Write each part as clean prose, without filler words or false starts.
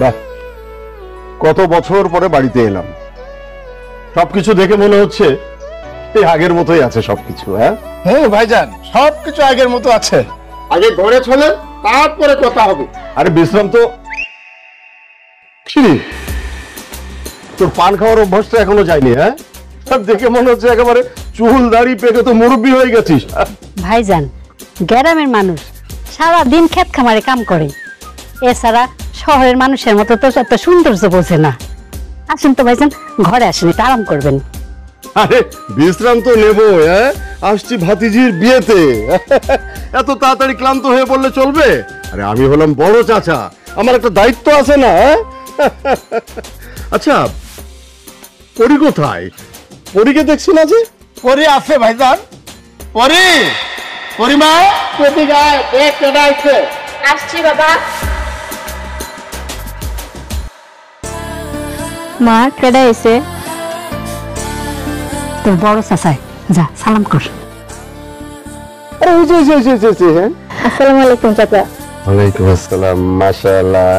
বাহ, কত বছর পরে বাড়িতে এলাম, সবকিছু দেখে মনে হচ্ছে এই আগের মতোই আছে সবকিছু। হ্যাঁ হ্যাঁ ভাইজান, সবকিছু আগের মতো আছে। আগে ঘরে চলে তারপরে কথা হবে। আরে বিশ্রাম তো কি, তোর পান খাওয়ার অভ্যাসটা এখনো যায়নি? হ্যাঁ, দেখে মনে হচ্ছে একেবারে চুল দাড়ি পেকে তো মুরব্বী হয়ে গেছিস। ভাইজান গ্রামের মানুষ সারা দিন ক্ষেত খামারে কাম করে, এছাড়া শহরের মানুষের মতো তো এত সৌন্দর্য বোঝে না। আসেন তো ভাইজান, ঘরে আসেন, একটু আরাম করবেন। আরে বিশ্রাম তো নেবো, হ্যাঁ আসছি ভাতিজির বিয়েতে, এত তাড়াতাড়ি ক্লান্ত হয়ে পড়লে চলবে? আরে আমি হলাম বড় চাচা, আমার একটা দায়িত্ব আছে না? আচ্ছা পরি কোথায়? পরীকে দেখছি না যে। পরি আছে ভাইজান, পরি, পরিমা কোথায় যায়? দেখ কেডা আইছে। আসছি বাবা। মা কেডা এসে? তোর বড় চাচাই, যা সালাম কর। আসসালামু আলাইকুম চাচা। ওয়ালাইকুম আসসালাম। মাশাআল্লাহ,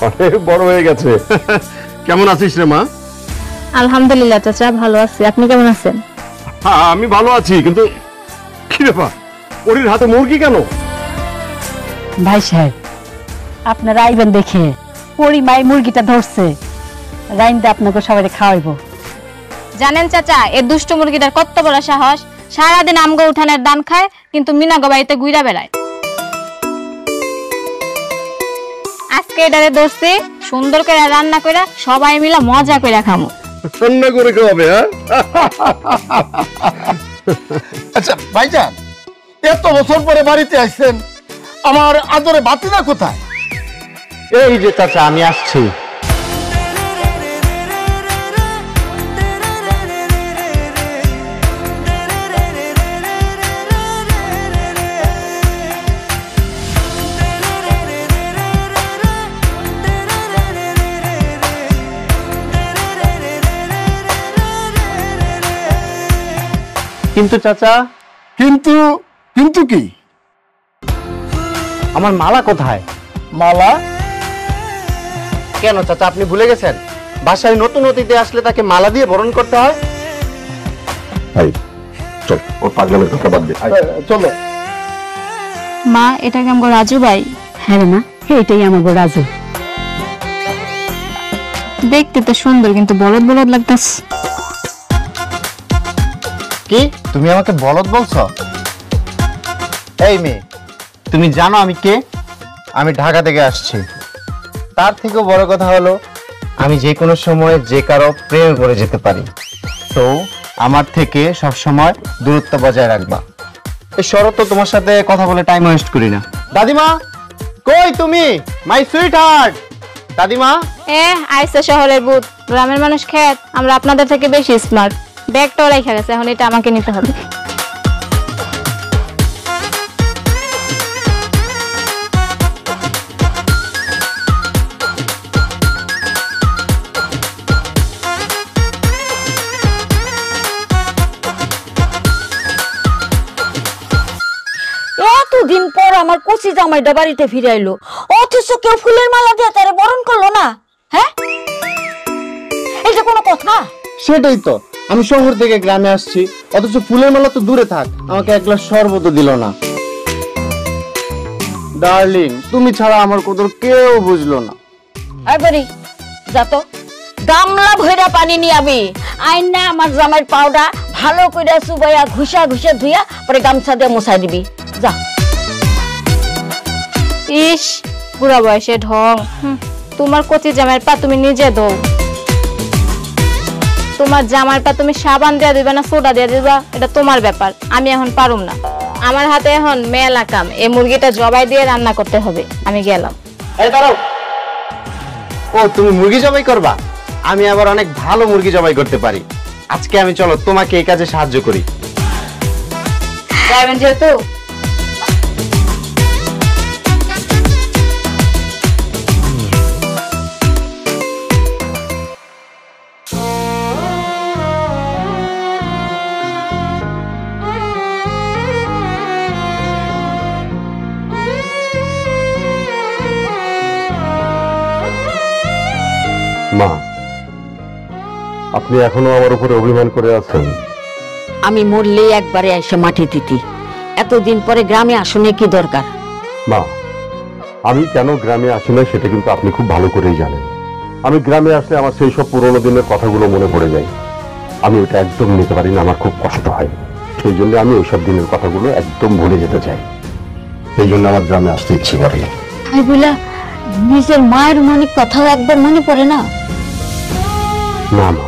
অনেক বড় হয়ে গেছে। কেমন আছিস রে মা? আলহামদুলিল্লাহ চাচা, ভালো আছি। আপনি কেমন আছেন? হ্যাঁ আমি ভালো আছি, কিন্তু কি ব্যাপার, পরির হাতে মুরগি কেন? ভাই সাহেব আপনারা আইবেন দেখে পরিমাই মুরগিটা ধরছে, রাইন্দা আপনাকে সবাই খাওয়াইবো। জানেন চাচা, এই দুষ্ট মুরগিটার কত বড় সাহস, সারাদিন আমগো উঠানের দান খায়, কিন্তু মিনাগো বাড়িতে ঘুরা বেড়ায়। আজকে এটারে ধরছি, সুন্দর করে রান্না করে সবাই মিলে মজা করে খামু। রান্না করে খাওয়াবে? হ্যাঁ আচ্ছা ভাইজান, এত বছর পরে বাড়িতে আসছেন, আমার আদরে বাতিদা কোথায়? এই যে চাচা আমি আসছি। কিন্তু চাচা, কিন্তু কিন্তু কি? আমার মালা কোথায়? মালা? কেন চাচা আপনি ভুলে গেছেন? বাসায় নতুন অতিথি আসলে তাকে মালা দিয়ে বরণ করতে হয়। চল, ওর পাগলামের কথা বাদ দে। চলো। মা, এটা কি আমগো রাজু ভাই? হ্যাঁ রে মা, এইটাই আমার বড় রাজু। দেখতে তো সুন্দর, কিন্তু বলদ বলদ লাগতাছে। কি তুমি আমাকে বলদ বলছো? এই মেয়ে, তুমি জানো আমি কে? আমি ঢাকা থেকে আসছি। তার থেকেও বড় কথা হলো আমি যে কোনো সময় যে কারো প্রেম করে যেতে পারি। তো আমার থেকে সব সময় দূরত্ব বজায় রাখবা। এই শরৎ তো তোমার সাথে কথা বলে টাইম ওয়েস্ট করি না। দাদিমা কই তুমি? My sweet heart. দাদিমা। আইসা শহরের ভূত, গ্রামের মানুষ খেত, আমরা আপনাদের থেকে বেশি স্মার্ট। ব্যাগটাও রেখে গেছে, এখন এটা আমাকে নিতে হবে। এতদিন পর আমার কচি জামাইটা বাড়িতে ফিরে আইলো, অথচ কেউ ফুলের মালা দিয়ে তারে বরণ করলো না। হ্যাঁ, এটা কোনো কথা? সেটাই তো, আমি শহর থেকে গ্রামে আসছি, অথচ ফুলের মালা তো দূরে থাক, আমাকে এক গ্লাস শরবত দিল না। ডার্লিং, তুমি ছাড়া আমার কদর কেউ বুঝলো না। এবারে যা তো, গামলা ভইরা পানি নিয়ে আবি, আইন না আমার জামাইয়ের পাউডার ভালো করে চুবাইয়া ঘুষা ঘুষা ধুইয়া পরে গামছা দিয়ে মুছাই দিবি, যা। ইস, বুড়া বয়সে ঢং। তোমার কচি জামাইয়ের পা তুমি নিজে দো। তোমার জামার পা তুমি সাবান দিয়ে দিবা না সোডা দিয়ে দিবা, এটা তোমার ব্যাপার, আমি এখন পারুম না। আমার হাতে এখন মেলা কাম, এই মুরগিটা জবাই দিয়ে রান্না করতে হবে। আমি গেলাম। এই দাঁড়াও। ও, তুমি মুরগি জবাই করবা? আমি আবার অনেক ভালো মুরগি জবাই করতে পারি। আজকে আমি চলো তোমাকে এই কাজে সাহায্য করি। যাবেন যেহেতু। মা, আপনি এখনো আমার উপরে অভিমান করে আছেন? আমি মরলে একবারে এসে মাটি দিতি, এতদিন পরে গ্রামে আসনে কি দরকার? মা, আমি কেন গ্রামে আসি না সেটা কিন্তু আপনি খুব ভালো করেই জানেন। আমি গ্রামে আসলে আমার সেই সব পুরোনো দিনের কথাগুলো মনে পড়ে যায়। আমি ওটা একদম নিতে পারি না, আমার খুব কষ্ট হয়। সেই জন্য আমি ওইসব দিনের কথাগুলো একদম ভুলে যেতে চাই। সেই জন্য আমার গ্রামে আসতে ইচ্ছে করে। তাই বলে নিজের মায়ের মনে কথাও একবার মনে পড়ে না? না মা,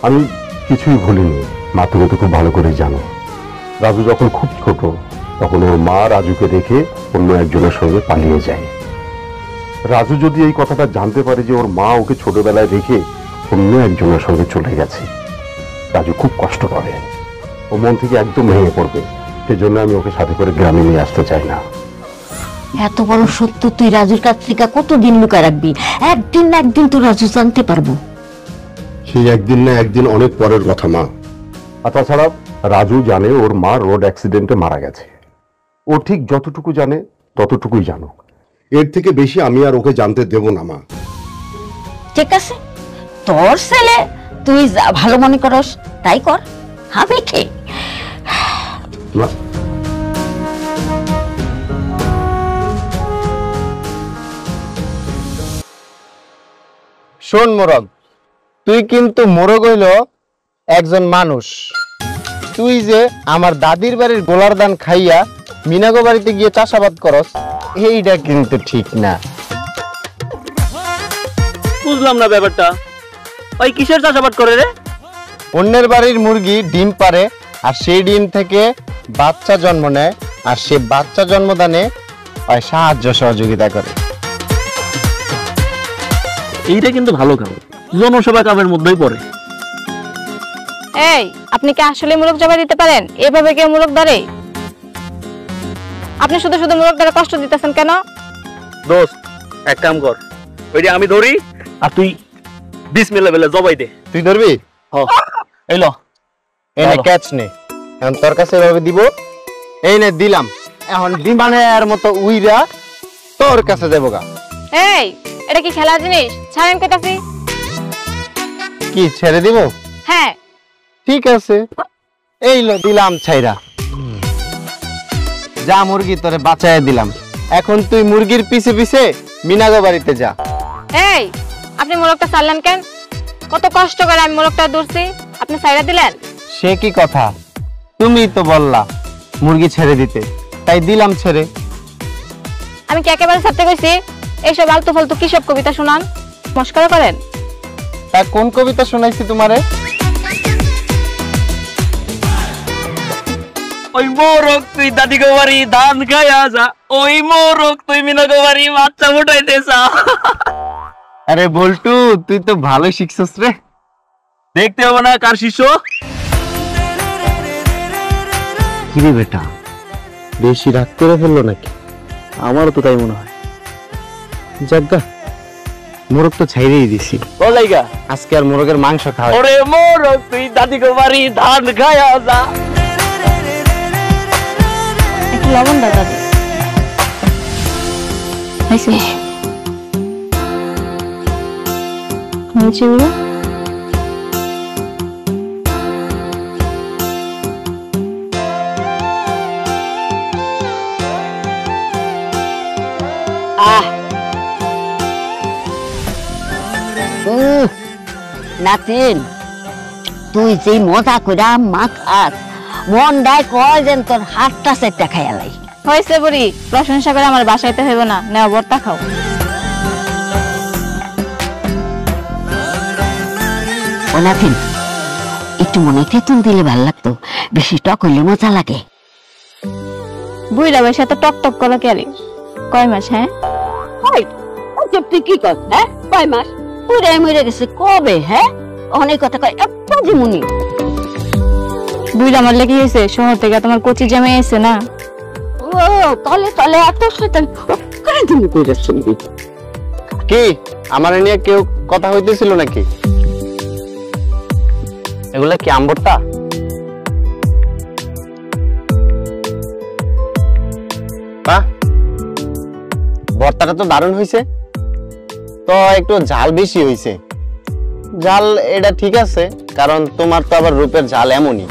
আমি কিছুই ভুলিনি। মা, তুমি তো খুব ভালো করেই জানো, রাজু যখন খুব ছোট তখন ওর মা রাজুকে রেখে অন্য একজনের সঙ্গে পালিয়ে যায়। রাজু যদি এই কথাটা জানতে পারে যে ওর মা ওকে ছোটবেলায় রেখে অন্য একজনের সঙ্গে চলে গেছে, রাজু খুব কষ্ট পাবে, ও মন থেকে একদম ভেঙে পড়বে। সেজন্য আমি ওকে সাথে করে গ্রামে নিয়ে আসতে চাই না। এত বড় সত্য তুই রাজুর কাছ থেকে কতদিন লুকায় রাখবি? একদিন না একদিন তো রাজু জানতে পারবো। সেই একদিন না একদিন অনেক পরের কথা মা। আর তাছাড়া রাজু জানে ওর মা রোড অ্যাক্সিডেন্টে মারা গেছে। ও ঠিক যতটুকু জানে ততটুকুই জানুক, এর থেকে বেশি আমি আর ওকে জানতে দেব না মা। ঠিক আছে, তোর ছেলে, তুই যা ভালো মনে করস তাই কর, আমি ঠিক। মা, শোন মোরগ, তুই কিন্তু মোরগ হইল একজন মানুষ। তুই যে আমার দাদির বাড়ির গোলার দান খাইয়া মিনাগো বাড়িতে গিয়ে চাষাবাদ করস, এইটা কিন্তু ঠিক না। বুঝলাম না ব্যাপারটা। ওই কিসের চাষাবাদ করে রে? অন্যের বাড়ির মুরগি ডিম পারে, আর সেই ডিম থেকে বাচ্চা জন্ম নেয়, আর সে বাচ্চা জন্মদানে ওই সাহায্য সহযোগিতা করে। এইটা কিন্তু ভালো কাম, জনসভা কামের মধ্যেই পড়ে। এই, আপনি কি আসলে মুরগ জবাই দিতে পারেন? এভাবে কেউ মুরগ ধরে? আপনি শুধু শুধু মুরগ ধরে কষ্ট দিতেছেন কেন? দোস্ত, এক কাম কর, ওইটা আমি ধরি আর তুই বিসমিল্লাহ বলে জবাই দে। তুই ধরবি? এই ল, এনে ক্যাচ নে, এখন তোর কাছে এভাবে দিব। এই নে দিলাম, এখন বিমানের মতো উইরা তোর কাছে যাবো গা। এই, এটা কি খেলার জিনিস? ছাড়েন কইতাছি। কি ছেড়ে দিব? হ্যাঁ। ঠিক আছে, এই লো দিলাম ছাইরা। যা মুরগি তোরে বাঁচায় দিলাম, এখন তুই মুরগির পিছে পিছে মিনাগো বাড়িতে যা। এই, আপনি মোরগটা ছাড়লেন কেন? কত কষ্ট করে আমি মোরগটা ধরছি, আপনি ছাইরা দিলেন? সে কি কথা, তুমি তো বললা মুরগি ছেড়ে দিতে, তাই দিলাম ছেড়ে। আমি কি একেবারে ছাড়তে কইছি? এইসব আলতু ফালতু কিসব কবিতা শুনান, মস্করা করেন? তা কোন কবিতা শোনাইছি তোমারে? ওই মোরগ তুই দাদি গো বাড়ি ধান খাইয়া যা, ওই মোরগ তুই মিনা গো বাড়ি বাচ্চা ফুটাইতে চা। আরে বল্টু, তুই তো ভালো শিখছস রে। দেখতে হবে না কার শিষ্য? কিরে বেটা, বেশি রাগ করে ফেললো নাকি? আমারও তো তাই মনে হয়। যাজ্ঞা, মোরগ তো ছাইরেই দিছি, ও লাইগা আজকে আর মোরগের মাংস খাওয়া। ওরে মোরগ তুই দাদি গো বাড়ি ধান খাইয়া যা। একটু লবণ দাও দাদি। হয়েছে হয়েছে নাতিন, তুই যে মজা কইরা মাছ খাস, মন ডায় কয় যেন তোর হাতটা সেটা খাইয়ালাই। হয়েছে বুড়ি, প্রশংসা করে আমার বাসাইতে হইব না, নেও ভর্তা খাও। ও নাতিন, একটু মনে তেঁতুল দিলে ভাল লাগতো, বেশি টক হইলে মজা লাগে। বুইলা বয়সে তো টক টক করে কেরে। কয় মাস? হ্যাঁ তুই কি কর? হ্যাঁ, কয় মাস? পুরে মরে গেছে কবে? হ্যাঁ, অনেক কথা কয় একটা যেমনি। বুইলা মারলে কি হয়েছে? শহর থেকে তোমার কচি জামে এসে না। ও তলে তলে এত শয়তান করে তুমি কইরা শুনবি? কি আমার নিয়ে কেউ কথা হইতেছিল নাকি? এগুলা কি আম্বরটা? বাহ, ভর্তাটা তো দারুণ হয়েছে। তো একটু ঝাল বেশি হয়েছে। ঝাল এটা ঠিক আছে, কারণ তোমার তো আবার রূপের ঝাল এমনই।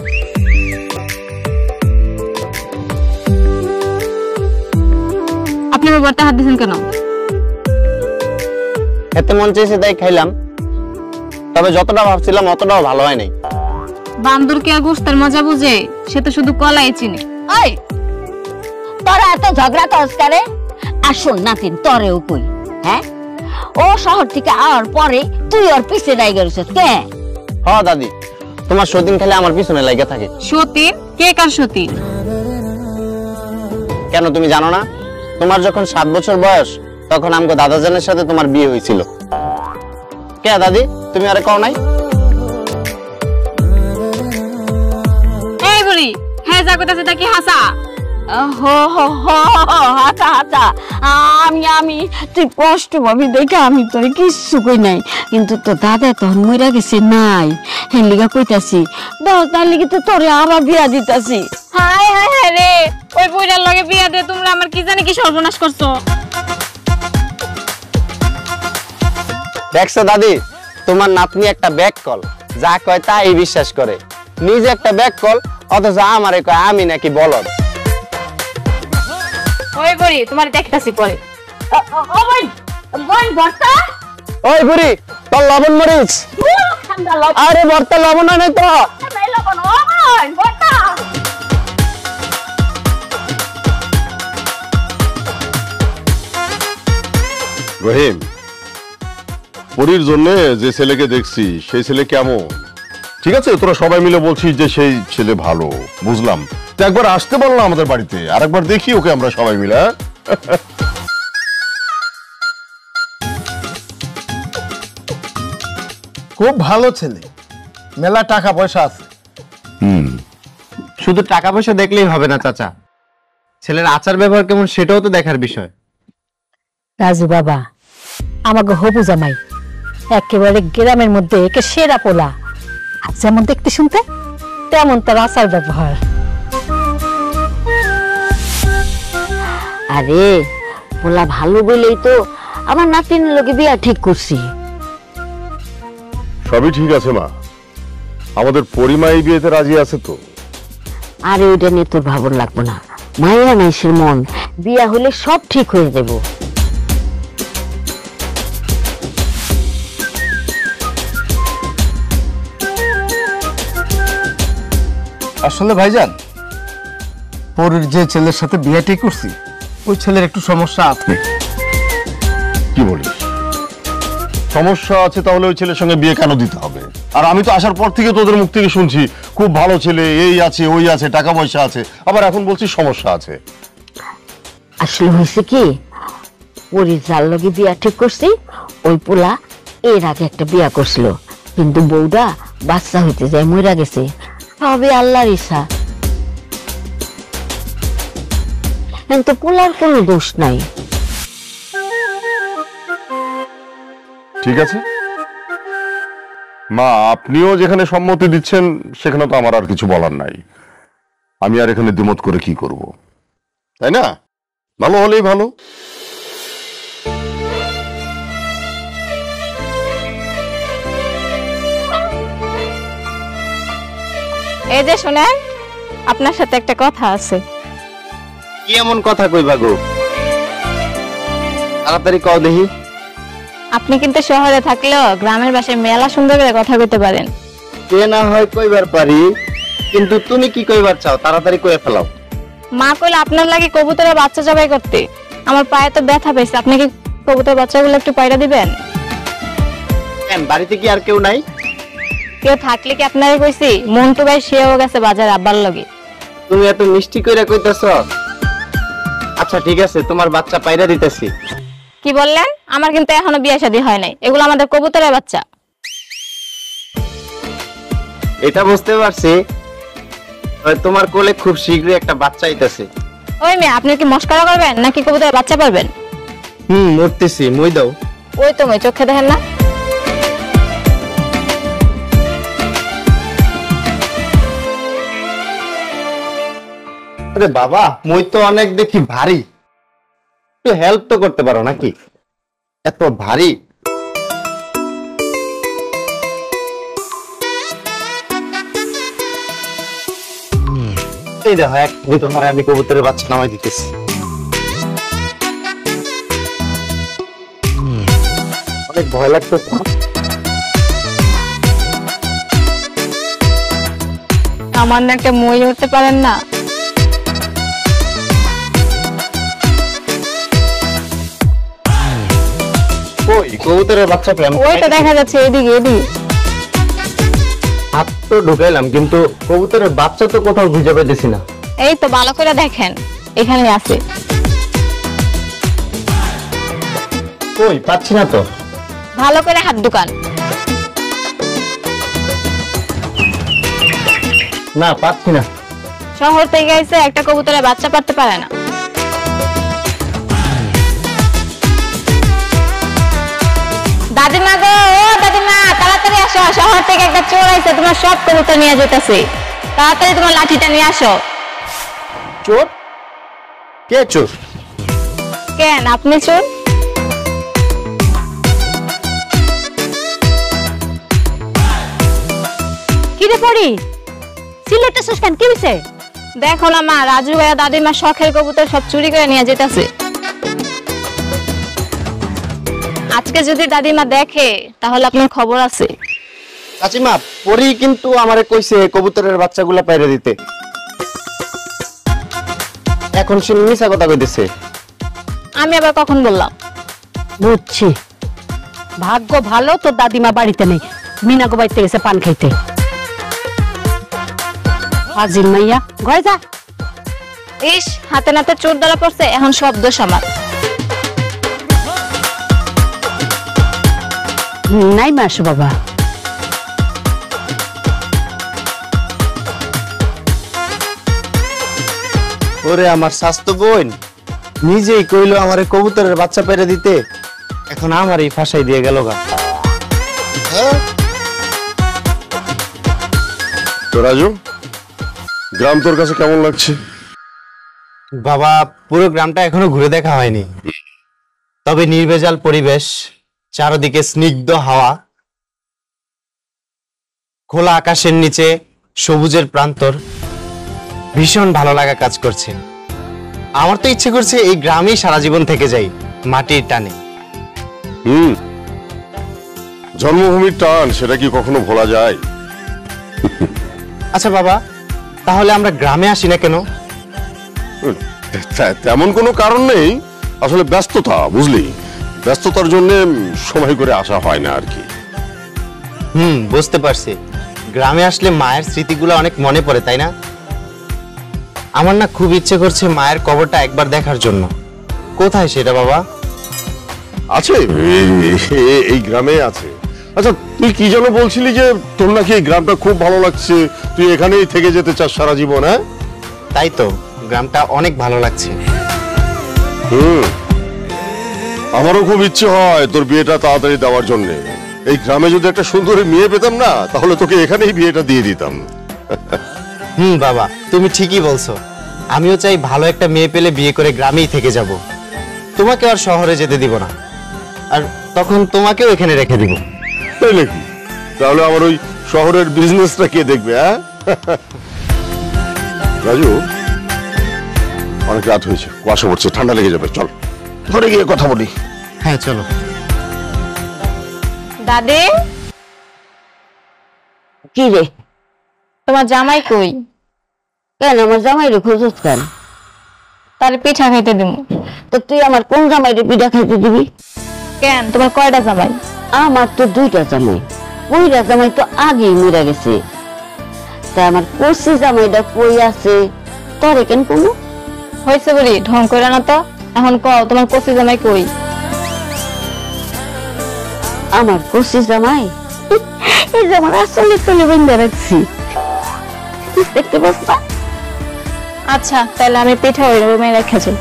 আপনি আমার বরটা হাত দিয়েছেন কেন? খেতে মন চেয়েছে তাই খাইলাম, তবে যতটা ভাবছিলাম অতটাও ভালো হয় নাই। বান্দর কি আর গোস্তের মজা বুঝে? সে তো শুধু কলাই চিনে। ওই তোরা এত ঝগড়া করস করে? আসল নাতিন তরেও কই, হ্যাঁ ও শহর থেকে আওয়ার পরে তুই ওর পিছে লাগে গেছিস কে? হ দাদি, তোমার সতীন খেলে আমার পিছনে লাগে থাকে। সতীন? কে কার সতীন? কেন তুমি জানো না? তোমার যখন 7 বছর বয়স তখন আমগো দাদাজানের সাথে তোমার বিয়ে হয়েছিল। কে দাদি, তুমি আরে কও নাই? এই বুড়ি, হ্যাঁ যা কইতাছে তা কি হাসা? হো হো হো হাতা হাতা আমি তুই কষ্ট পাবি দেখে আমি তোরে কিচ্ছু কই নাই, কিন্তু তো দাদা তখন মইরা গেছে নাই, হেন লিগা কইতাছি দাও তার লিগে তো তোরে আবার বিয়া দিতাছি। হায় হায় হায় রে, ওই বুইড়ার লগে বিয়া দিয়ে তোমরা আমার কি জানি কি সর্বনাশ করছো। দেখছো দাদি, তোমার নাতনি একটা ব্যাক কল, যা কয় তাই বিশ্বাস করে। নিজে একটা ব্যাক কল, অথচ আমারে কয় আমি নাকি বলদ। ওই বুড়ি, তোমার দেখতাছি পরে। ওই বুড়ি, তোর লবণ মরিচ। আরে বর্তা লবণ নাই তো। রহিম, পরীর জন্য যে ছেলেকে দেখছি সেই ছেলে কেমন? ঠিক আছে, তোরা সবাই মিলে বলছিস যে সেই ছেলে ভালো, বুঝলাম। তো একবার আসতে বল না আমাদের বাড়িতে, আর একবার দেখি ওকে আমরা সবাই মিলে। খুব ভালো ছেলে, মেলা টাকা পয়সা আছে। শুধু টাকা পয়সা দেখলেই হবে না চাচা, ছেলের আচার ব্যবহার কেমন সেটাও তো দেখার বিষয়। রাজু বাবা, আমাকে হবু জামাই একেবারে গ্রামের মধ্যে একে সেরা পোলা। আর যেমন দেখতে শুনতে তেমন তার আচার ব্যবহার। আরে পোলা ভালো বলেই তো আমার নাতিনের লগে বিয়া ঠিক করছি। সবই ঠিক আছে মা, আমাদের পরিমা এই বিয়েতে রাজি আছে তো? আরে ওইটা নিয়ে তোর ভাবন লাগবো না, মাইয়া নাইসের মন, বিয়া হলে সব ঠিক হয়ে যাব। আসলে ভাইজান, পরের যে ছেলের সাথে বিয়ে ঠিক করছি ওই ছেলের একটু সমস্যা আছে। কি বলিস? সমস্যা আছে? তাহলে ওই ছেলের সঙ্গে বিয়ে কেন দিতে হবে? আর আমি তো আসার পর থেকে তোদের মুখ থেকে শুনছি খুব ভালো ছেলে, এই আছে ওই আছে, টাকা পয়সা আছে, আবার এখন বলছিস সমস্যা আছে। আসলে হয়েছে কি, পরি যার লগে বিয়া ঠিক করছি ওই পোলা এর আগে একটা বিয়া করছিল, কিন্তু বউটা বাচ্চা হইতে যায় মইরা গেছে। সবই আল্লাহর ইচ্ছা, কিন্তু পোলার কোনো দোষ নাই। ঠিক আছে মা, আপনিও যেখানে সম্মতি দিচ্ছেন সেখানে তো আমার আর কিছু বলার নাই। আমি আর এখানে দ্বিমত করে কি করব, তাই না? ভালো হলেই ভালো। এই যে শোনেন, আপনার সাথে একটা কথা আছে। কি এমন কথা কইবা গো? তাড়াতাড়ি কও দেখি। আপনি কিন্তু শহরে থাকলেও গ্রামের ভাষায় মেলা সুন্দর করে কথা কইতে পারেন। কে না হয় কইবার পারি, কিন্তু তুমি কি কইবার চাও? তাড়াতাড়ি কইয়া ফেলাও। মা কইলে আপনার লাগে কবুতরের বাচ্চা জবাই করতে। আমার পায়ে তো ব্যথা পেয়েছে, আপনি কি কবুতরের বাচ্চাগুলো একটু পায়রা দিবেন? কেন, বাড়িতে কি আর কেউ নাই? কেউ থাকলে কি আপনারে কইছি? মন্টু ভাই সেও গেছে বাজার আব্বার লগে। তুমি এত মিষ্টি কইরা কইতাছ। আচ্ছা ঠিক আছে, তোমার বাচ্চা পায়রা দিতেছি। কি বললেন? আমার কিন্তু এখনো বিয়ে শাদী হয় নাই, এগুলো আমাদের কবুতরের বাচ্চা। এটা বুঝতে পারছি, তোমার কোলে খুব শীঘ্রই একটা বাচ্চা আইতাছে। ওই মেয়ে, আপনি কি মস্করা করবেন নাকি কবুতরের বাচ্চা পারবেন? মরতেছি, মই দাও। ওই তো মই, চোখে দেখেন না? আরে বাবা, মই তো অনেক দেখি ভারী, একটু হেল্প তো করতে পারো নাকি? এত ভারী এই দেখো এক তোমার আমি কবুতরের বাচ্চা নামাই দিতেছি। অনেক ভয় লাগতো। আমার না একটা মই উঠতে পারেন না? কই কবুতরের বাচ্চা প্রেম ওই তো দেখা যাচ্ছে এদিকে এদিকে। হাত তো ঢুকাইলাম কিন্তু কবুতরের বাচ্চা তো কোথাও খুঁজে পাইতেছি না। এই তো ভালো করে দেখেন, এখানে আছে। কই পাচ্ছি না তো। ভালো করে হাত ঢুকান। না পাচ্ছি না। শহর থেকে এসে একটা কবুতরের বাচ্চা পারতে পারে না। দাদিমা গো, ও দাদিমা তাড়াতাড়ি আসো, শহর থেকে একটা চোর আইছে, তোমার সব কবুতর নিয়ে যেতেছে। তাড়াতাড়ি তোমার লাঠিটা নিয়ে আসো। চোর? কে চোর? কেন আপনি চোর? কিরে পড়ি সিলেটেছিস কেন, কি হইছে? দেখো না মা, রাজু ভাইয়া দাদিমা শখের কবুতর সব চুরি করে নিয়ে যেতেছে। আজকে যদি দাদিমা দেখে তাহলে আপনার খবর আছে। চাচিমা পরি কিন্তু আমারে কইছে কবুতরের বাচ্চাগুলা পাইরে দিতে। এখন সে মিছা কথা কইতেছে। আমি আবার কখন বললাম? বুঝছি, ভাগ্য ভালো তোর দাদিমা বাড়িতে নেই, মিনাগো বাড়িতে গেছে পান খাইতে। ফাজিল মাইয়া, ঘরে যা। ইস, হাতে নাতে চোর ধরা পড়ছে, এখন সব দোষ আমার। নাই মাসু বাবা। ওরে আমার স্বাস্থ্য বোন নিজেই কইলো আমারে কবুতরের বাচ্চা পেরে দিতে, এখন আমারই ফাঁসাই দিয়ে গেল গা। তো রাজু, গ্রাম তোর কাছে কেমন লাগছে? বাবা পুরো গ্রামটা এখনো ঘুরে দেখা হয়নি, তবে নির্ভেজাল পরিবেশ, চারদিকে স্নিগ্ধ হাওয়া, খোলা আকাশের নিচে সবুজের প্রান্তর, ভীষণ ভালো লাগা কাজ করছে। আমার তো ইচ্ছে করছে এই গ্রামেই সারা জীবন থেকে যাই, মাটির টানে। জন্মভূমির টান সেটা কি কখনো ভোলা যায়? আচ্ছা বাবা, তাহলে আমরা গ্রামে আসি না কেন? তেমন কোনো কারণ নেই, আসলে ব্যস্ততা, বুঝলি, ব্যস্ততার জন্য সময় করে আসা হয় না আর কি। বুঝতে পারছি। গ্রামে আসলে মায়ের স্মৃতিগুলো অনেক মনে পড়ে, তাই না? আমার না খুব ইচ্ছে করছে মায়ের কবরটা একবার দেখার জন্য। কোথায় সেটা বাবা? আছে, এই গ্রামে আছে। আচ্ছা তুই কি যেন বলছিলি যে তোর নাকি এই গ্রামটা খুব ভালো লাগছে, তুই এখানেই থেকে যেতে চাস সারা জীবন? হ্যাঁ তাই তো, গ্রামটা অনেক ভালো লাগছে। আমারও খুব ইচ্ছে হয় তোর বিয়েটা তাড়াতাড়ি দেওয়ার জন্য। এই গ্রামে যদি একটা সুন্দরী মেয়ে পেতাম না, তাহলে তোকে এখানেই বিয়েটা দিয়ে দিতাম। বাবা তুমি ঠিকই বলছো, আমিও চাই ভালো একটা মেয়ে পেলে বিয়ে করে গ্রামেই থেকে যাব। তোমাকে আর শহরে যেতে দিব না, আর তখন তোমাকেও এখানে রেখে দিব। তাই নাকি? তাহলে আমার ওই শহরের বিজনেসটা কে দেখবে? হ্যাঁ রাজু, অনেক রাত হয়েছে, কুয়াশা পড়ছে, ঠান্ডা লেগে যাবে, চল ঘরে গিয়ে কথা বলি। হ্যাঁ চলো। দাদি, কি রে? তোমার জামাই কই? কেন আমার জামাই রে খুঁজছ কেন? তার পিঠা খাইতে দিব। তো তুই আমার কোন জামাই রে পিঠা খাইতে দিবি? কেন, তোমার কয়টা জামাই? আমার তো দুইটা জামাই, ওইটা জামাই তো আগেই মরে গেছে। তা আমার কষি জামাইটা কই আছে তোরে কেন কোনো? হয়েছে বলি ঢং করে না তো, এখন কও তোমার কচি জামাই কই? আমার কষি জামাই এই যে আমার আসলে তুলে বেঁধে রাখছি, দেখতে পাস না? আচ্ছা তাহলে আমি পিঠা ওই রুমে রেখে যাই।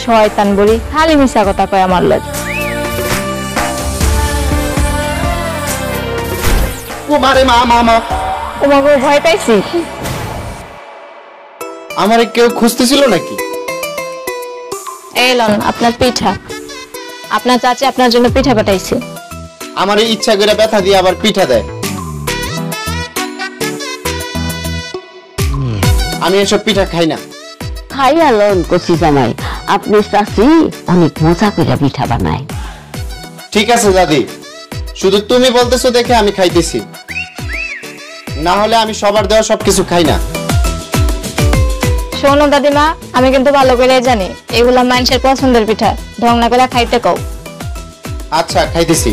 শয়তান বলি, খালি মিশা কথা কয় আমার লোক। তোমাকে ভয় পাইছি? আমারে কেউ খুঁজতেছিল নাকি? এই লন আপনার পিঠা, আপনার চাচি আপনার জন্য পিঠা পাঠাইছে। আমার ইচ্ছা করে ব্যথা দিয়ে আবার পিঠা দেয়। আমি এসব পিঠা খাই না। খাইয়া লন কচি জামাই, আপনি চাচি অনেক মজা করে পিঠা বানায়। ঠিক আছে দাদি, শুধু তুমি বলতেছো দেখে আমি খাইতেছি, না হলে আমি সবার দেওয়া সবকিছু খাই না। শোনো দাদিমা, আমি কিন্তু ভালো করে জানি এগুলা মানুষের পছন্দের পিঠা, ঢং না করে খাইতে কও। আচ্ছা খাইতেছি।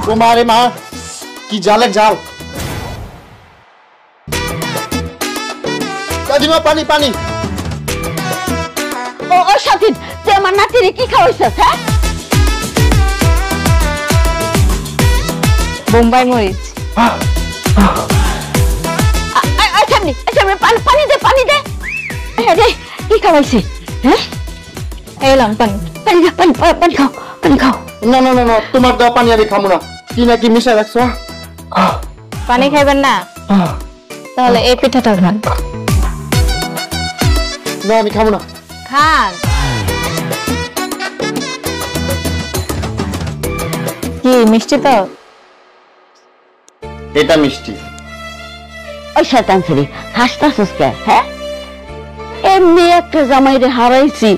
তোমারে মা কি জালের জাল। দাদিমা পানি পানি। ও স্বাধীন, তুই আমার নাতিরে কি খাওয়াইছিস? হ্যাঁ, বোম্বাই মরিচ। পানি দে, পানি দে। কি খাওয়াইছি? হ্যাঁ, এলাম পানি। পানি খা, পানি খাও, পানি খাও। না না না না, তোমার দেওয়া পানি আমি খাবো না। কি না কি মিশাই রাখছো? পানি খাইবেন না? তাহলে এই পিঠাটা খান। না আমি খাবো না। খান। কি মিষ্টি তো? এটা মিষ্টি। ওই শয়তান ছেলে হাসতাছিস কে? হ্যাঁ, এমনি একটা জামাইরে হারাইছি,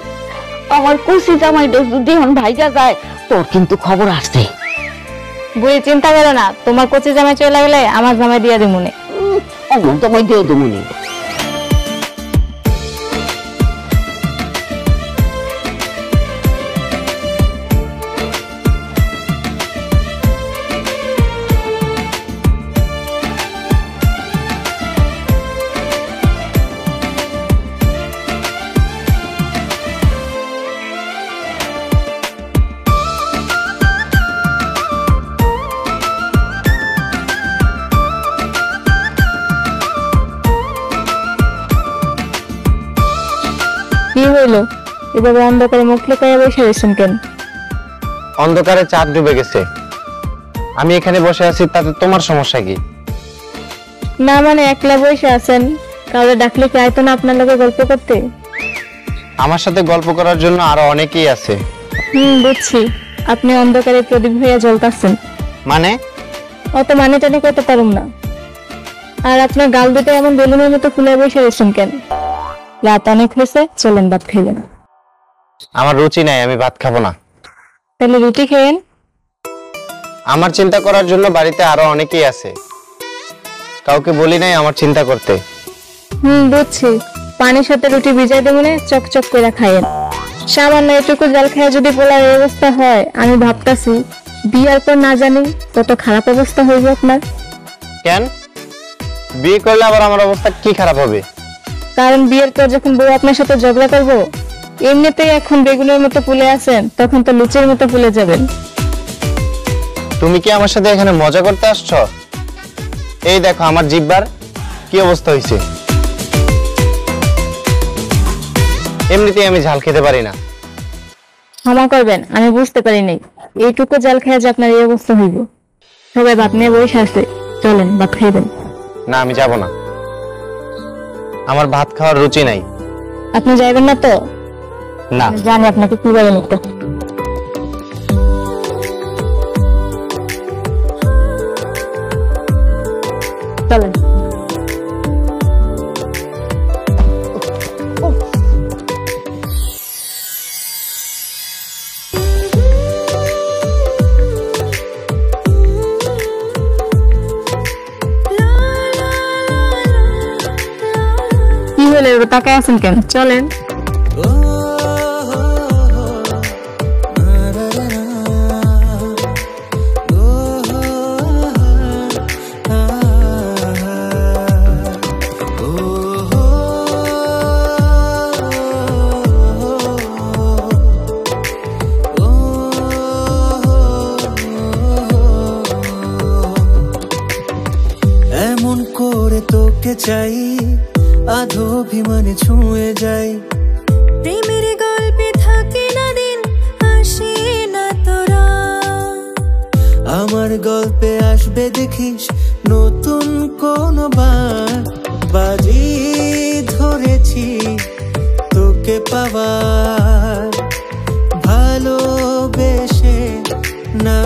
আমার কচি জামাইটা যদি এখন ভাইগা যায় তোর কিন্তু খবর আসছে। বুড়ি চিন্তা করো না, তোমার কচি জামাই চলে গেলে আমার জামাই দিয়ে দিমুনে। অমন জামাই দিয়ে দেবুনি। কি হইলো? এভাবে অন্ধকারে মুখ লুকাইয়া বসে রয়েছেন কেন? অন্ধকারে চাঁদ ডুবে গেছে, আমি এখানে বসে আছি, তাতে তোমার সমস্যা কি? না মানে একলা বসে আছেন, কাউরে ডাকলে কি আইতো না আপনার লগে গল্প করতে? আমার সাথে গল্প করার জন্য আরো অনেকেই আছে। বুঝছি, আপনি অন্ধকারে প্রদীপ হইয়া জ্বলতাছেন। মানে? অত মানে টানে করতে পারুম না। আর আপনার গাল দুটো এমন বেলুনের মতো ফুলে বসে রয়েছেন কেন? রাত অনেক হয়েছে, চলেন ভাত খাইবেন। আমার রুচি নাই, আমি ভাত খাবো না। তাহলে রুটি খেয়েন। আমার চিন্তা করার জন্য বাড়িতে আরো অনেকেই আছে, কাউকে বলি নাই আমার চিন্তা করতে। বুঝছি, পানির সাথে রুটি ভিজাই দেবো, চকচক করে খাইয়েন। সামান্য এটুকু জল খেয়ে যদি পোলার এই অবস্থা হয়, আমি ভাবতাছি বিয়ার পর না জানি কত খারাপ অবস্থা হইবে আপনার। কেন? বিয়ে করলে আবার আমার অবস্থা কি খারাপ হবে? কারণ বিয়ের পর যখন বউ আপনার সাথে ঝগড়া করবো, এমনিতেই এখন বেগুনের মতো ফুলে আছেন, তখন তো লুচের মতো ফুলে যাবেন। তুমি কি আমার সাথে এখানে মজা করতে আসছো? এই দেখো আমার জিহ্বার কি অবস্থা হয়েছে। এমনিতেই আমি ঝাল খেতে পারি না। ক্ষমা করবেন, আমি বুঝতে পারি নাই এইটুকু জল খেয়ে যে আপনার এই অবস্থা হইব। সবাই ভাত নিয়ে বসে আসছে, চলেন ভাত খাইবেন। না আমি যাব না, আমার ভাত খাওয়ার রুচি নাই। আপনি যাইবেন না তো? না জানি আপনাকে কি বলে নিতে। চলেন। কি হলো, তাকায় আছেন কেন? চলেন। এমন করে তোকে চাই, আধো অভিমানে ছুঁয়ে যাই। প্রেমের গল্পে থাকে না দিন, আসে না তোরা। আমার গল্পে আসবে দেখিস নতুন কোন বাজি ধরেছি তোকে পাওয়ার, ভালোবেসে না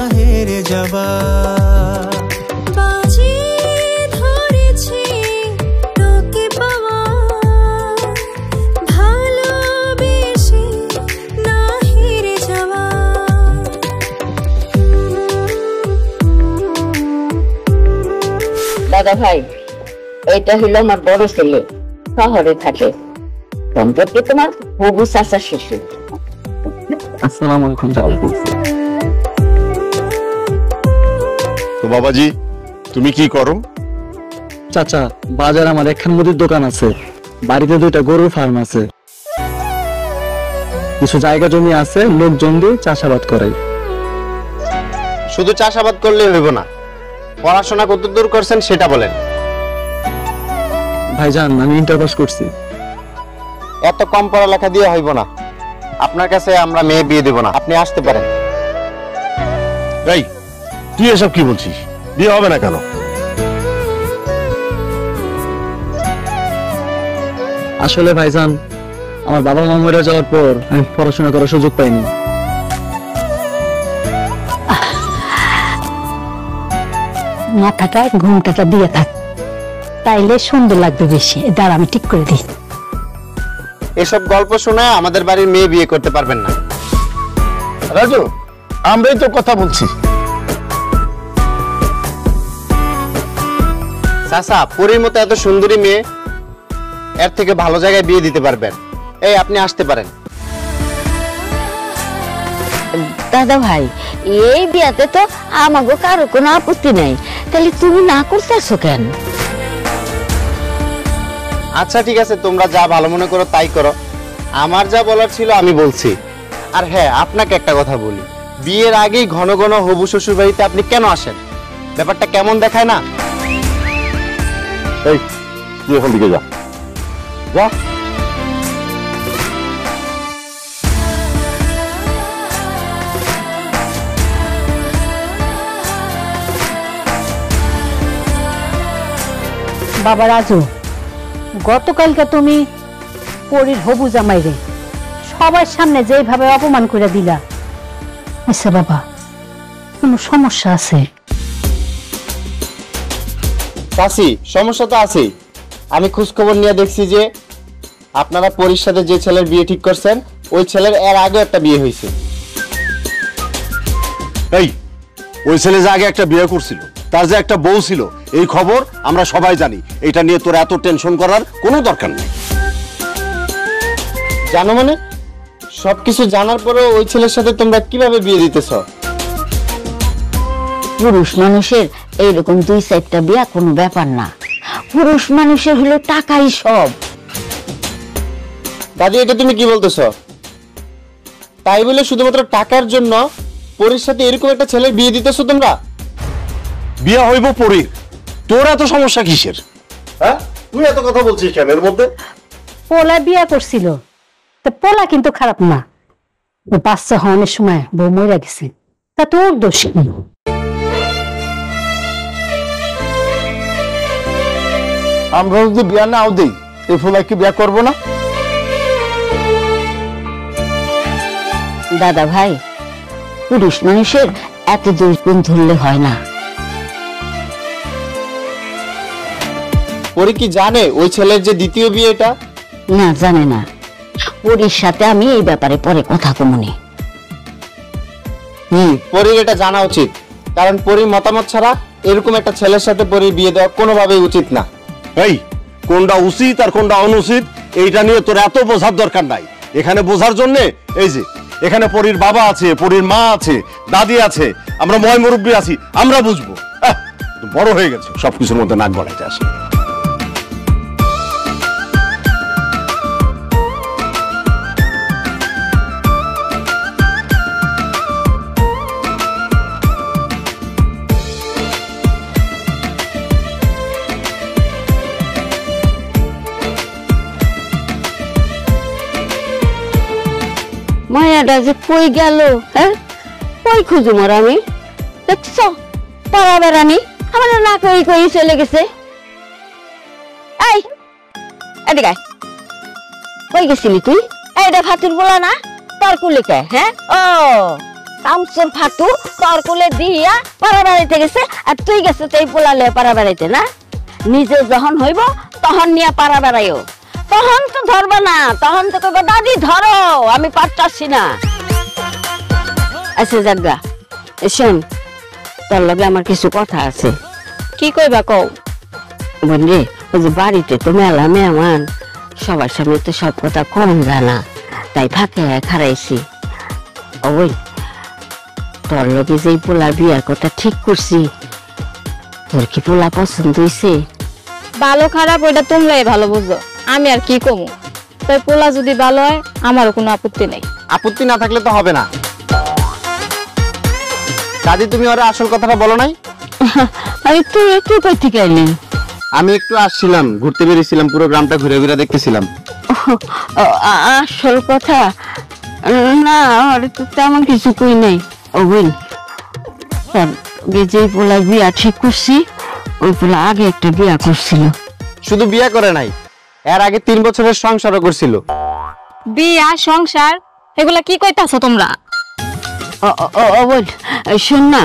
দাদা ভাই, এটা হলো আমার বড় ছেলে, শহরে থাকে। সম্পর্কে তোমার হবু চাচা শ্বশুর। আসসালামু আলাইকুম। তো বাবাজি, তুমি কি করো? চাচা, বাজার আমার একখান মুদির দোকান আছে, বাড়িতে 2টা গরুর ফার্ম আছে, কিছু জায়গা জমি আছে, লোকজন দিয়ে চাষাবাদ করে। শুধু চাষাবাদ করলে হইব না, পড়াশোনা কত দূর করছেন সেটা বলেন। ভাইজান, আমি ইন্টার পাস করছি। এত কম পড়ালেখা দিয়ে হইব না, আপনার কাছে আমরা মেয়ে বিয়ে দেব না, আপনি আসতে পারেন। এই, তুই এসব কি বলছিস? বিয়ে হবে না কেন? আসলে ভাইজান, আমার বাবা মা মরে যাওয়ার পর আমি পড়াশোনা করার সুযোগ পাইনি। মাথাটা ঘুমটাটা দিয়ে থাক, তাইলে সুন্দর লাগবে বেশি। দাঁড়া, আমি ঠিক করে দিই। এসব গল্প শুনে আমাদের বাড়ির মেয়ে বিয়ে করতে পারবেন না। রাজু, আমরাই তো কথা বলছি। চাচা, পরীর মতো এত সুন্দরী মেয়ে, এর থেকে ভালো জায়গায় বিয়ে দিতে পারবেন। এই, আপনি আসতে পারেন। দাদা ভাই, এই বিয়াতে তো আমাগো কারো কোনো আপত্তি নাই, তাহলে তুমি না করতেছো কেন? আচ্ছা ঠিক আছে, তোমরা যা ভালো মনে করো তাই করো, আমার যা বলার ছিল আমি বলছি। আর হ্যাঁ, আপনাকে একটা কথা বলি, বিয়ের আগেই ঘন ঘন হবু শ্বশুর বাড়িতে আপনি কেন আসেন? ব্যাপারটা কেমন দেখায় না? এই, তুই এখান থেকে যা যা। বাবা রাজু, গতকালকে তুমি পরীর হবু জামাইরে সবার সামনে যেভাবে অপমান করে দিলা, আচ্ছা বাবা, কোনো সমস্যা আছে? চাচি, সমস্যা তো আছেই। আমি খোঁজ খবর নিয়ে দেখছি যে আপনারা পরীর সাথে যে ছেলের বিয়ে ঠিক করছেন, ওই ছেলের এর আগে একটা বিয়ে হয়েছে। এই, ওই ছেলে যে আগে একটা বিয়ে করছিল, তার যে একটা বউ ছিল, এই খবর আমরা সবাই জানি। এটা নিয়ে তোর এত টেনশন করার কোনো দরকার নেই। জানো মানে? সবকিছু জানার পরেও ওই ছেলের সাথে তোমরা কিভাবে বিয়ে দিতেছ? পুরুষ মানুষের এইরকম 2-4টা বিয়া কোনো ব্যাপার না। পুরুষ মানুষের হলো টাকাই সব। দাদি, এটা তুমি কি বলতেছ? তাই বলে শুধুমাত্র টাকার জন্য পরীর সাথে এরকম একটা ছেলের বিয়ে দিতেছো তোমরা? বিয়ে হইব পরীর, তোর এত সমস্যা কিসের? হ্যাঁ, তুই এত কথা বলছিস কেন এর মধ্যে? পোলা বিয়া করছিল, তা পোলা কিন্তু খারাপ না। ও বাচ্চা হওয়ার সময় বউ মরে গেছে, তা তোর দোষ কি? আমরা যদি বিয়া নাও দিই, এই ফুলাই কি বিয়া করবো না? দাদা ভাই, পুরুষ মানুষের এত দোষ গুণ ধরলে হয় না। পরী কি জানে ওই ছেলের যে দ্বিতীয় বিয়ে এটা? না, জানে না। পরীর সাথে আমি এই ব্যাপারে পরে কথা কমুনি। পরীর এটা জানা উচিত, কারণ পরীর মতামত ছাড়া এরকম একটা ছেলের সাথে পরীর বিয়ে দেওয়া কোনোভাবেই উচিত না। এই, কোনটা উচিত আর কোনটা অনুচিত এইটা নিয়ে তোর এত বোঝার দরকার নাই। এখানে বোঝার জন্য এই যে এখানে পরীর বাবা আছে, পরীর মা আছে, দাদি আছে, আমরা ময় মুরব্বী আছি, আমরা বুঝবো। বড় হয়ে গেছে, সবকিছুর মধ্যে নাক গলাইতে আসে। মায়াটা যে কই গেল? হ্যাঁ, কই খুঁজুম আর আমি? দেখছ পাড়া বেড়ানি আমার না কই কই চলে গেছে। এই, এদিকে আয়। কই গেছিলি তুই? এইটা ফাতুর বলা না তোর কুলে কে? হ্যাঁ, ও কামচুর ফাতু তোর কুলে দিয়া পাড়া বেড়াইতে গেছে, আর তুই গেছে তুই পোলালে পাড়া বেড়াইতে না? নিজে যখন হইব তখন নিয়ে পাড়া বেড়াইও, তখন তো ধরবে না, তখন তো কইবা দাদি ধরো, আমি পারতাছি না। আচ্ছা জাগা, শোন, তোর লগে আমার কিছু কথা আছে। কি কইবা কও? বললে ওই যে বাড়িতে তো মেলা মেহমান, সবার সামনে তো সব কথা কম জানা, তাই ফাঁকে খারাইছি। ওই তোর লগে যে পোলার বিয়ার কথা ঠিক করছি, তোর কি পোলা পছন্দ হইছে? ভালো খারাপ ওইটা তোমরাই ভালো বুঝো, আমি আর কি কমু। তাই পোলা যদি ভালো হয় আমারও কোনো আপত্তি নেই। আপত্তি না থাকলে তো হবে না। দাদি তুমি ওরা আসল কথাটা বলো নাই? আমি তুই কই থেকে আইলি? আমি একটু আসছিলাম, ঘুরতে বেরিয়েছিলাম, পুরো গ্রামটা ঘুরে ঘুরে দেখতেছিলাম। আসল কথা না, আর তো তেমন কিছু কই নাই। ও বোন, যে পোলার বিয়া ঠিক করছি, ওই পোলা আগে একটা বিয়া করছিল। শুধু বিয়ে করে নাই, এর আগে 3 বছরের সংসারও করছিল। বিয়া সংসার এগুলা কি কইতাছো তোমরা? শোন না,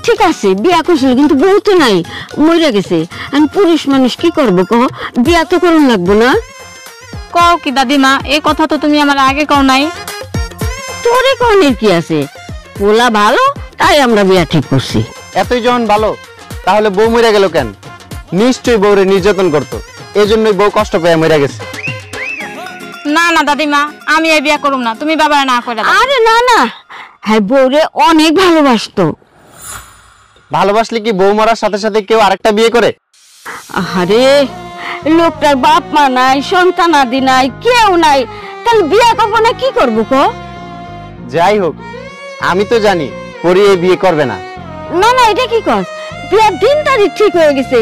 ঠিক আছে বিয়া করছিল কিন্তু বউ তো নাই, মরে গেছে। আমি পুরুষ মানুষ কি করবো কহ, বিয়া তো করুন লাগবো না? কও কি দাদিমা, এই কথা তো তুমি আমার আগে কও নাই। তোরে কনের কি আছে, পোলা ভালো তাই আমরা বিয়া ঠিক করছি। এতই যখন ভালো, তাহলে বউ মরে গেল কেন? নিশ্চয়ই বউরে নির্যাতন করতো, এই জন্যই বউ কষ্ট পেয়ে মরে গেছে। না না দাদিমা, আমি এই বিয়া করুম না, তুমি বাবা না করে দাও। আরে না না, হ্যাঁ বউরে অনেক ভালোবাসতো। ভালোবাসলে কি বউ মরার সাথে সাথে কেউ আরেকটা বিয়ে করে? আরে লোকটার বাপ মা নাই, সন্তান আদি নাই, কেউ নাই, তাহলে বিয়া করবো না কি করবো ক? যাই হোক, আমি তো জানি পরি এই বিয়ে করবে না। না না, এটা কি কর, বিয়ার দিন তারিখ ঠিক হয়ে গেছে,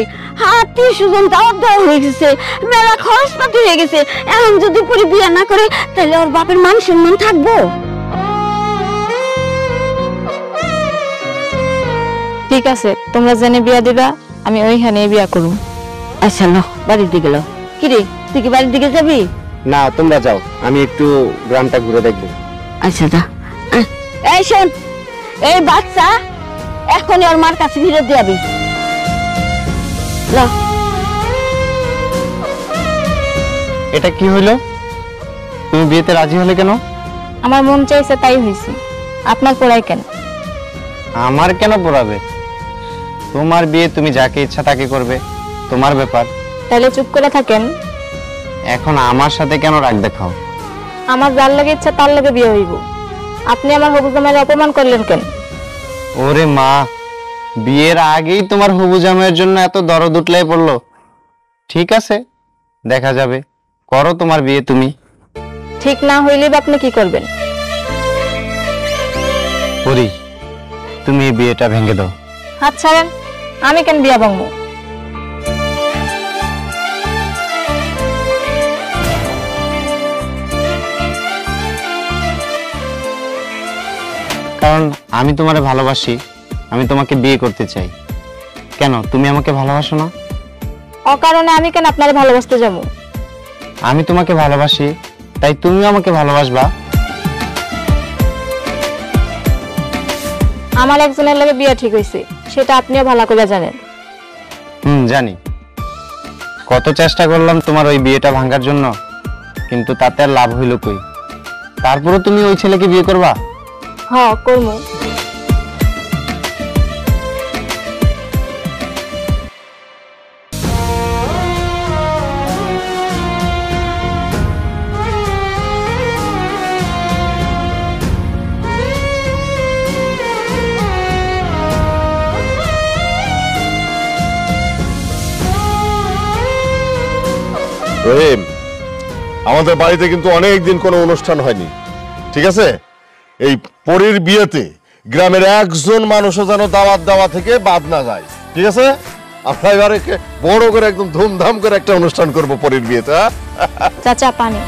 আত্মীয় স্বজন দাওয়াত দেওয়া হয়ে গেছে, মেলা খরচপাতি হয়ে গেছে। এখন যদি পরে বিয়া না করে তাহলে ওর বাপের মান সম্মান থাকবো? ঠিক আছে, তোমরা জেনে বিয়া দিবা, আমি ওইখানে বিয়া করুম। আচ্ছা লো, বাড়ির দিকে লো। কিরে, তুই কি বাড়ির দিকে যাবি? না, তোমরা যাও, আমি একটু গ্রামটা ঘুরে দেখবো। আচ্ছা যা। এই শোন, এই বাচ্চা এখনই ওর মার কাছে ফিরে দিয়াবি। এটা কি হইলো? তুমি বিয়েতে রাজি হলে কেন? আমার মন চাইছে তাই হইছে, আপনার পড়াই কেন? আমার কেন পড়াবে? তোমার বিয়ে, তুমি যাকে ইচ্ছা তাকে করবে, তোমার ব্যাপার। তাহলে চুপ করে থাকেন। এখন আমার সাথে কেন রাগ দেখাও? আমার যার লাগে ইচ্ছা তার লাগে বিয়ে হইব, আপনি আমার হবু জামাইয়ের অপমান করলেন কেন? ওরে মা, বিয়ের আগেই তোমার হবু জামাইয়ের জন্য এত দরদ উঠলাই পড়লো। ঠিক আছে, দেখা যাবে, করো তোমার বিয়ে তুমি। ঠিক না হইলে আপনি কি করবেন? পরি, তুমি এই বিয়েটা ভেঙে দাও। হাত ছাড়েন, আমি কেন বিয়া ভাঙবো? কারণ আমি তোমারে ভালোবাসি, আমি তোমাকে বিয়ে করতে চাই। কেন, তুমি আমাকে ভালোবাসো না? অকারণে আমি কেন আপনারে ভালোবাসতে যাবো? আমি তোমাকে ভালোবাসি, তাই তুমিও আমাকে ভালোবাসবা। আমার একজনের লাগে বিয়ে ঠিক হইছে, সেটা আপনিও ভালো করে জানেন। জানি। কত চেষ্টা করলাম তোমার ওই বিয়েটা ভাঙার জন্য, কিন্তু তাতে আর লাভ হইল কই? তারপরে তুমি ওই ছেলেকে বিয়ে করবা? হ্যাঁ, করবো। রহিম, আমাদের বাড়িতে কিন্তু অনেকদিন কোনো অনুষ্ঠান হয়নি, ঠিক আছে? এই পরীর বিয়েতে গ্রামের একজন মানুষও যেন দাওয়াত দেওয়া থেকে বাদ না যায়, ঠিক আছে? আমরা এবারে বড় করে একদম ধুমধাম করে একটা অনুষ্ঠান করব পরীর বিয়েতে। চাচা, পানি।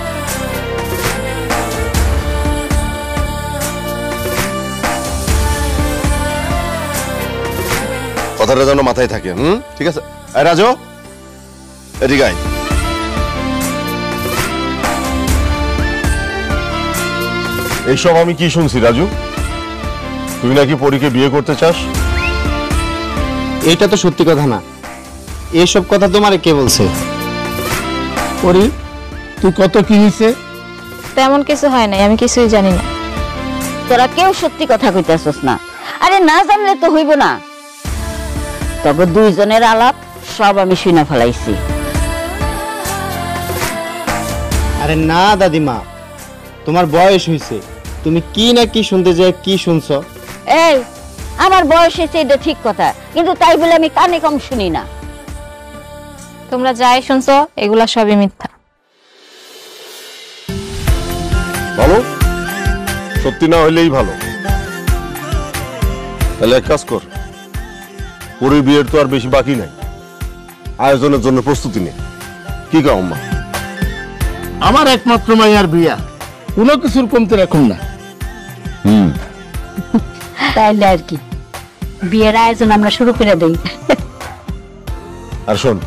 কথাটা যেন মাথায় থাকে। ঠিক আছে? রাজু, এদিকে আয়। এইসব আমি কি শুনছি রাজু? তুই নাকি পরীকে বিয়ে করতে চাস? এইটা তো সত্যি কথা না। এইসব কথা তোমারে কে বলছে? পরি, তুই কত কি হইছে? তেমন কিছু হয় নাই, আমি কিছুই জানি না। তোরা কেউ সত্যি কথা কইতাছস না। আরে না জানলে তো হইব না। তবে দুইজনের আলাপ সব আমি শুনে ফেলাইছি। আরে না দাদিমা, তোমার বয়স হয়েছে, তুমি কি না কি শুনতে যাই কি শুনছো? এই আমার বয়স হয়েছে এটা ঠিক কথা, কিন্তু তাই বলে আমি কানে কম শুনি না। তোমরা যাই শুনছো এগুলা সবই মিথ্যা। ভালো, সত্যি না হইলেই ভালো। তাহলে এক কাজ কর, পরের বিয়ের তো আর বেশি বাকি নাই, আয়োজনের জন্য প্রস্তুতি নে। কি কাও মা? আমার একমাত্র মাইয়ার বিয়া, কোনো কিছুর কমতে রাখুন না। তাইলে আর কি, বিয়ের আয়োজন আমরা শুরু করে দেই। আর শোন,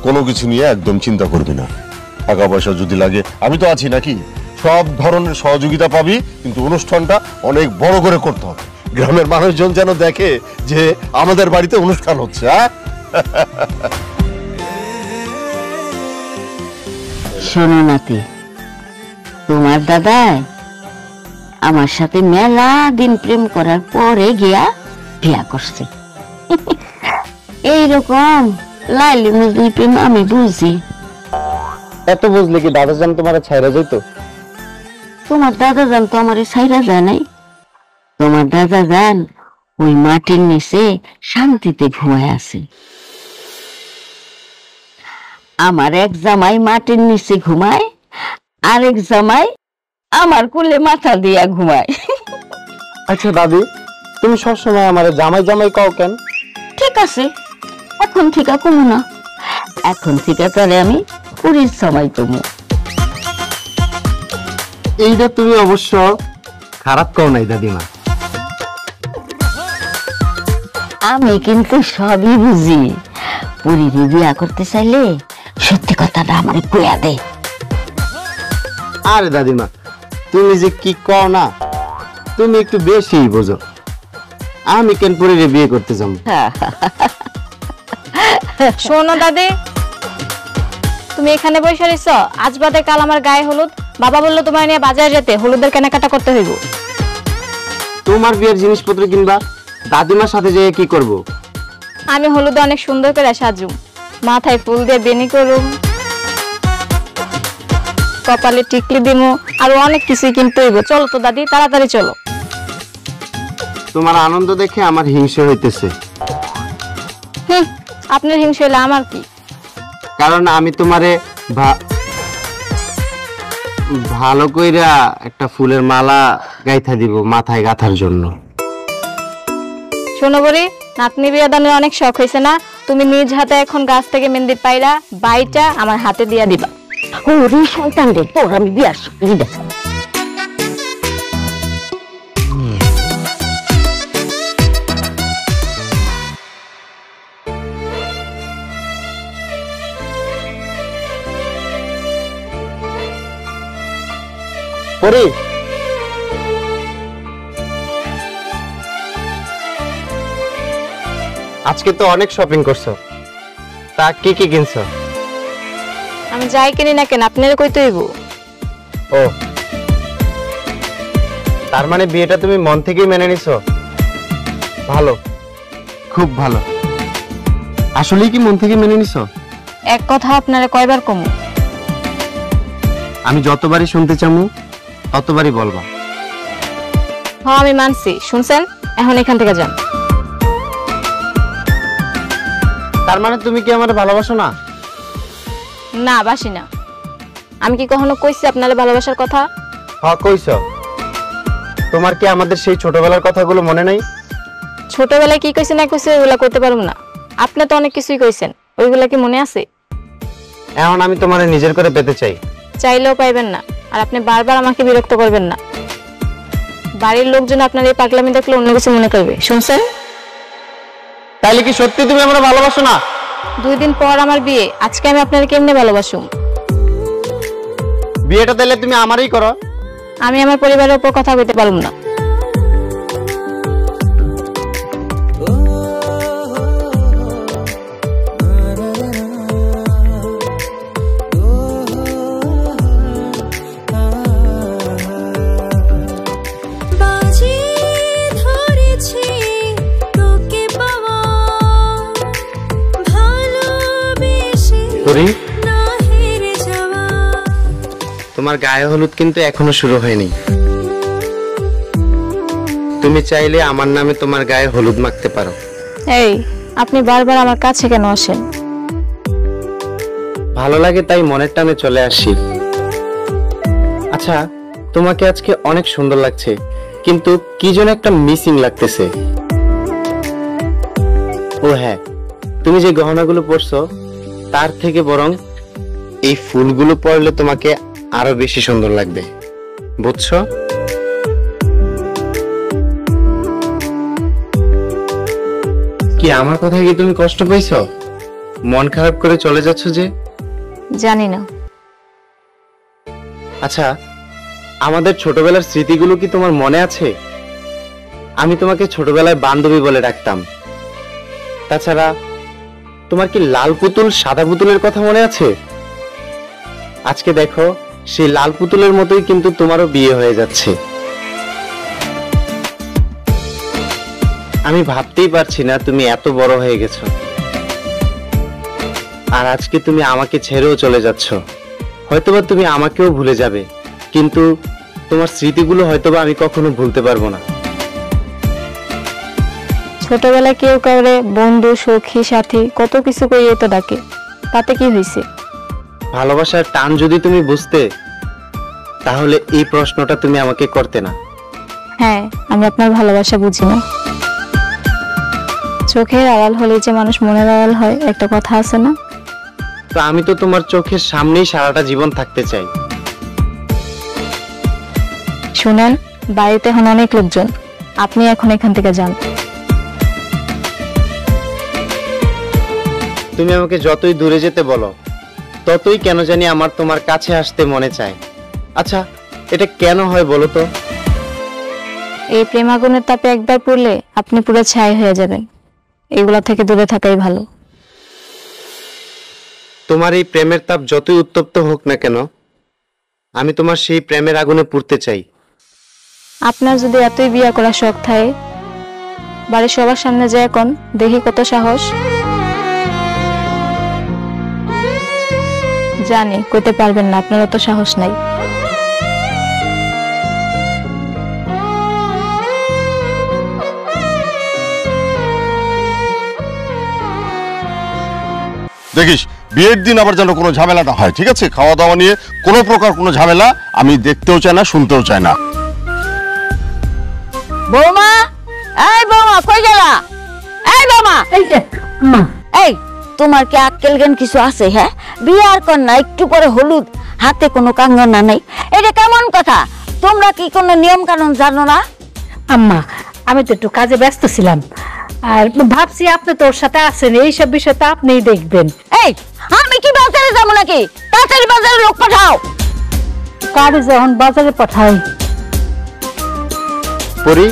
কোনো কিছু নিয়ে একদম চিন্তা করবি না। টাকা পয়সা যদি লাগে আমি তো আছি নাকি, সব ধরনের সহযোগিতা পাবি, কিন্তু অনুষ্ঠানটা অনেক বড় করে করতে হবে। গ্রামের মানুষজন যেন দেখে যে আমাদের বাড়িতে অনুষ্ঠান হচ্ছে। হ্যাঁ, শোনো নাতি, তোমার দাদাই আমার সাথে মেলা দিন প্রেম করার পরে গিয়া বিয়া করছে। এইরকম লাইলি মুজলি প্রেম আমি বুঝি। এত বুঝলে কি দাদা জান তোমার ছাইরা যাইতো? তোমার দাদা জান তো আমার ছাইরা যায় নাই। তোমার দাদা জান ওই মাটির নিচে শান্তিতে ঘুমায় আছে। আমার এক জামাই মাটির নিচে ঘুমায়, আরেক জামাই আমার কোলে মাথা দিয়া ঘুমায়। আচ্ছা দাদি, তুমি সবসময় আমার জামাই জামাই কও কেন? ঠিক আছে, এখন থেকে কমু না, এখন থেকে তাহলে আমি পুরীর সময় কমু। এইটা তুমি অবশ্য খারাপ কও নাই দাদিমা। আমি কিন্তু সবই বুঝি। পুরীর বিয়া করতে চাইলে সত্যি কথাটা আমার কইয়া দে। আরে দাদিমা, তুমি যে কি কও না, তুমি একটু বেশি বোঝো। আমি কেন পুরীর বিয়ে করতে যাবো? শোনো দাদি, তুমি এখানে বসে রইছ, আজ বাদে কাল আমার গায়ে হলুদ। বাবা বললো তোমার নিয়ে বাজারে যেতে, হলুদের কেনাকাটা করতে হইব। তোমার বিয়ের জিনিসপত্র কিনবা, দাদিমার সাথে যেয়ে কি করব? আমি হলুদে অনেক সুন্দর করে সাজুম, মাথায় ফুল দিয়ে বেনি করুম, কপালে টিকলি দিমু, আরো অনেক কিছুই কিনতে হইব। চলো তো দাদি, তাড়াতাড়ি চলো। তোমার আনন্দ দেখে আমার হিংসা হইতেছে। আপনার হিংসা হইলে আমার কি? কারণ আমি তোমারে ভালো কইরা একটা ফুলের মালা গাইথা দিব মাথায় গাঁথার জন্য। শোনো বলি, নাতনি বিয়া দানের অনেক শখ হয়েছে না? তুমি নিজ হাতে এখন গাছ থেকে মেহেন্দি পাইরা বাইটা আমার হাতে দিয়া দিবা। ওরে শয়তান রে, তোর আমি বিয়ার শুনি দেখ। পরি, আজকে তো অনেক শপিং করছো, তা কি কি কিনছো? আমি যাই কিনি না কেন, আপনার কইতে হইব। ও, তার মানে বিয়েটা তুমি মন থেকেই মেনে নিছো? ভালো, খুব ভালো। আসলেই কি মন থেকে মেনে নিছো? এক কথা আপনারে কয়বার কমু? আমি যতবারই শুনতে চামু ততবারই বলবা। হ্যাঁ আমি মানছি, শুনছেন? এখন এখান থেকে যান। তার মানে তুমি কি আমারে ভালোবাসো না? না, বাসি না। আমি কি কখনো কইছি আপনারে ভালোবাসার কথা? হ্যাঁ কইছো। তোমার কি আমাদের সেই ছোটবেলার কথাগুলো মনে নাই? ছোটবেলায় কি কইছি না কইছি ওইগুলা কইতে পারব না। আপনি তো অনেক কিছুই কইছেন, ওইগুলা কি মনে আছে? এখন আমি তোমারে নিজের করে পেতে চাই। চাইলেও পাইবেন না, আর আপনি বারবার আমাকে বিরক্ত করবেন না। বাড়ির লোকজন আপনার এই পাগলামি দেখলে অন্য কিছু মনে করবে, শুনছেন? তাইলে কি সত্যি তুমি আমরা ভালোবাসো না? 2 দিন পর আমার বিয়ে, আজকে আমি আপনার কেমনে ভালোবাসুম? বিয়েটা তাহলে তুমি আমারই করো। আমি আমার পরিবারের উপর কথা কইতে পারবো না। ধরেছি তোকে পাওয়া, ভালো পরি, তোমার গায়ে হলুদ কিন্তু এখনো শুরু হয়নি। তুমি চাইলে আমার নামে তোমার গায়ে হলুদ মাখতে পারো। এই, আপনি বারবার আমার কাছে কেন আসেন? ভালো লাগে তাই মনের টানে চলে আসি। আচ্ছা, তোমাকে আজকে অনেক সুন্দর লাগছে, কিন্তু কি যেন একটা মিসিং লাগতেছে। ও হ্যাঁ, তুমি যে গহনাগুলো পরছো তার থেকে বরং এই ফুলগুলো পরলে তোমাকে আরো বেশি সুন্দর লাগবে, বুঝছো? কি আমার কথা কি তুমি কষ্ট পাইছো? মন খারাপ করে চলে যাচ্ছ যে? জানি না। আচ্ছা, আমাদের ছোটবেলার স্মৃতিগুলো কি তোমার মনে আছে? আমি তোমাকে ছোটবেলায় বান্ধবী বলে ডাকতাম। তাছাড়া তোমার কি লাল পুতুল সাদা পুতুলের কথা মনে আছে? আজকে দেখো, সেই লাল পুতুলের মতোই কিন্তু তোমারও বিয়ে হয়ে যাচ্ছে। আমি ভাবতেই পারছি না তুমি এত বড় হয়ে গেছো, আর আজকে তুমি আমাকে ছেড়েও চলে যাচ্ছ। হয়তোবা তুমি আমাকেও ভুলে যাবে, কিন্তু তোমার স্মৃতিগুলো হয়তোবা আমি কখনো ভুলতে পারবো না। ছোটবেলায় কেউ কাউরে বন্ধু, সখী, সাথী কত কিছু কইয়ে তো ডাকে, তাতে কি হয়েছে? ভালোবাসার টান যদি তুমি বুঝতে, তাহলে এই প্রশ্নটা তুমি আমাকে করতে না। হ্যাঁ, আমি আপনার ভালোবাসা বুঝি না। চোখের আড়াল হলে যে মানুষ মনের আড়াল হয়, একটা কথা আছে না? তো আমি তো তোমার চোখের সামনেই সারাটা জীবন থাকতে চাই। শুনেন, বাড়িতে এখন অনেক লোকজন, আপনি এখন এখান থেকে যান। তুমি আমাকে যতই দূরে যেতে বলো, ততই কেন জানি আমার তোমার কাছে আসতে মনে চায়। আচ্ছা, এটা কেন হয় বলো তো? এই প্রেম আগুনের তাপে একবার পড়লে আপনি পুরো ছাই হয়ে যাবেন। এগুলা থেকে দূরে থাকাই ভালো। তোমার এই প্রেমের তাপ যতই উত্তপ্ত হোক না কেন, আমি তোমার সেই প্রেমের আগুনে পুড়তে চাই। আপনার যদি এতই বিয়া করা শখ থাকে, বাড়ির সবার সামনে যায় এখন দেখি কত সাহস। জানি কইতে পারবেন না, আপনার অত সাহস নাই। দেখিস বিয়ের দিন আবার যেন কোনো ঝামেলাটা হয়, ঠিক আছে? খাওয়া দাওয়া নিয়ে কোনো প্রকার কোনো ঝামেলা আমি দেখতেও চাই না, শুনতেও চাই না। বৌমা, এই বৌমা, কই গেলা? এই বৌমা, এই যে মা, এই তোমার কি আক্কেল জ্ঞান কিছু আছে? হ্যাঁ, বিয়ার কন্যা একটু পরে হলুদ, হাতে কোনো কাঙ্গনা নাই, এটা কেমন কথা? তোমরা কি কোনো নিয়ম কানুন জানো না? আম্মা, আমি তো একটু কাজে ব্যস্ত ছিলাম, আর ভাবছি আপনি তোর সাথে আছেন, এইসব বিষয় তো আপনিই দেখবেন। এই, আমি কি বাজারে যাবো নাকি? তাড়াতাড়ি বাজারে লোক পাঠাও। কারে যখন বাজারে পাঠাই? পরি,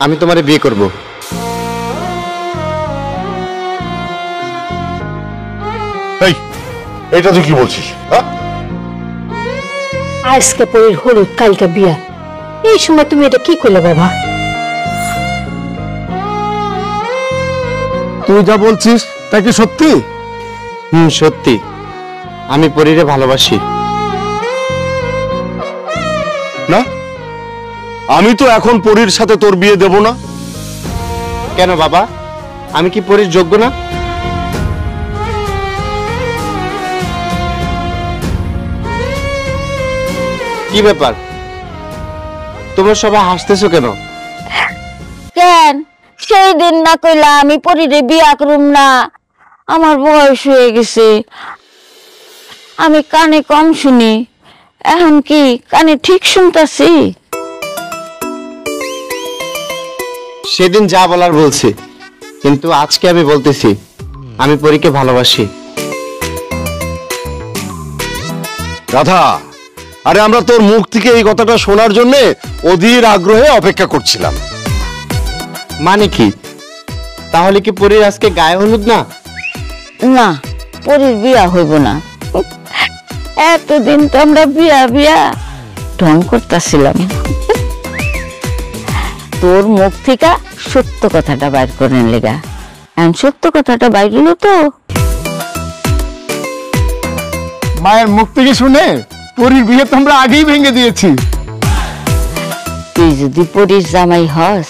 আমি তোমারে বিয়ে করব। এই, এটা তুই কি বলছিস? হ্যাঁ, আজকে পরির হলুদ, কালকে বিয়া, এই সময় তুমি এটা কি করলে বাবা? তুই যা বলছিস তা কি সত্যি? সত্যি, আমি পরিরে ভালোবাসি। না, আমি তো এখন পরীর সাথে তোর বিয়ে দেব না। কেন বাবা, আমি কি পরির যোগ্য না? কি ব্যাপার, তোমরা সবাই হাসতেছো কেন? কেন, সেই দিন না কইলা আমি পরিরে বিয়া করুম না, আমার বয়স হয়ে গেছে, আমি কানে কম শুনি, এখন কি কানে ঠিক শুনতাছি? সেদিন যা বলার বলছি, কিন্তু আজকে আমি বলতেছি আমি পরীকে ভালোবাসি। রাধা, আরে আমরা তোর মুখ থেকে এই কথাটা শোনার জন্য অধীর আগ্রহে অপেক্ষা করছিলাম। মানে কি, তাহলে কি পরীর আজকে গায়ে হলুদ না? না, পরির বিয়া হইব না। এতদিন তো আমরা বিয়া বিয়া ঢং করতেছিলাম, তোর মুখ থেকে সত্য কথাটা বাইর করেন লেগা। এখন সত্য কথাটা বাইর হলো তো। মায়ের মুখ থেকে শুনে পরীর বিয়ে তো আমরা আগেই ভেঙে দিয়েছি। তুই যদি পরীর জামাই হস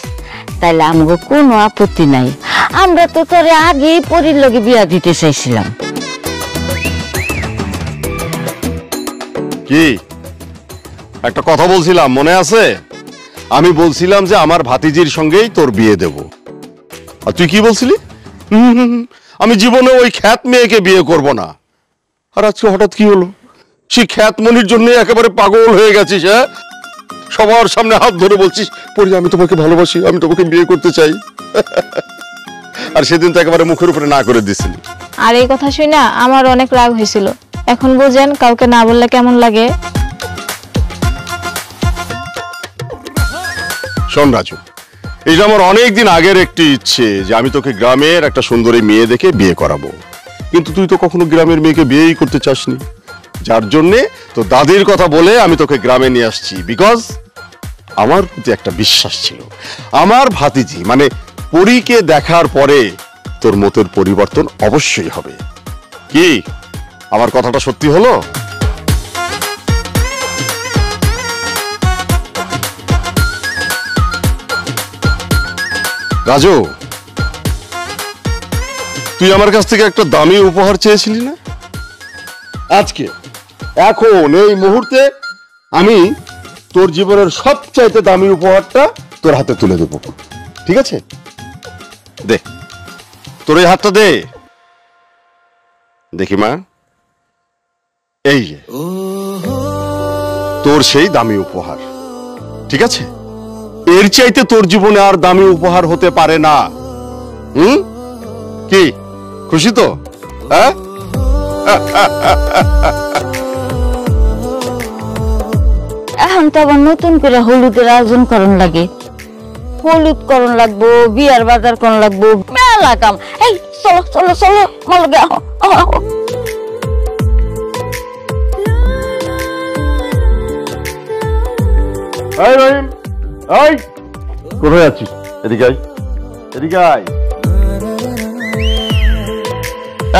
তাহলে আমগো কোনো আপত্তি নাই। আমরা তো তোরে আগেই পরীর লগে বিয়া দিতে চাইছিলাম। কি একটা কথা বলছিলাম মনে আছে? আমি বলছিলাম যে আমার ভাতিজির সঙ্গেই তোর বিয়ে দেব, আর তুই কি বলছিলি? আমি জীবনে ওই খ্যাত মেয়েকে বিয়ে করব না। আর আজকে হঠাৎ কি হলো? সেই খ্যাতমনির জন্য একেবারে পাগল হয়ে গেছিস। হ্যাঁ, সবার সামনে হাত ধরে বলছিস পরি আমি তোমাকে ভালোবাসি, আমি তোমাকে বিয়ে করতে চাই। আর সেদিন তো একেবারে মুখের উপরে না করে দিছিলি। আর এই কথা শুনে আমার অনেক রাগ হয়েছিল। এখন বুঝেন কাউকে না বললে কেমন লাগে। শোন রাজু, এটা আমার অনেকদিন আগের একটি ইচ্ছে যে আমি তোকে গ্রামের একটা সুন্দরী মেয়ে দেখে বিয়ে করাবো, কিন্তু তুই তো কখনো গ্রামের মেয়েকে বিয়েই করতে চাসনি। যার জন্যে তো দাদির কথা বলে আমি তোকে গ্রামে নিয়ে আসছি, বিকজ আমার প্রতি একটা বিশ্বাস ছিল আমার ভাতিজি মানে পরীকে দেখার পরে তোর মতের পরিবর্তন অবশ্যই হবে। কি আমার কথাটা সত্যি হলো? রাজু, তুই আমার কাছ থেকে একটা দামি উপহার চেয়েছিলি না? আজকে এখন এই মুহূর্তে আমি তোর জীবনের সবচাইতে দামি উপহারটা তোর হাতে তুলে দেব, ঠিক আছে? দে তোর এই হাতটা দে দেখি মা। এই যে তোর সেই দামি উপহার, ঠিক আছে? এর চাইতে তোর জীবনে আর দামি উপহার হতে পারে না। কি খুশি তো? হ্যাঁ, এখন তো আবার নতুন করে হলুদের আয়োজন করন লাগে। হলুদ করন লাগবো, বিয়ার বাজার করন লাগবো, মেলা কাম। এই চলো চলো চলো মলগে আহ। কোথায় আছিস? এদিকে আয়, এদিকে আয়।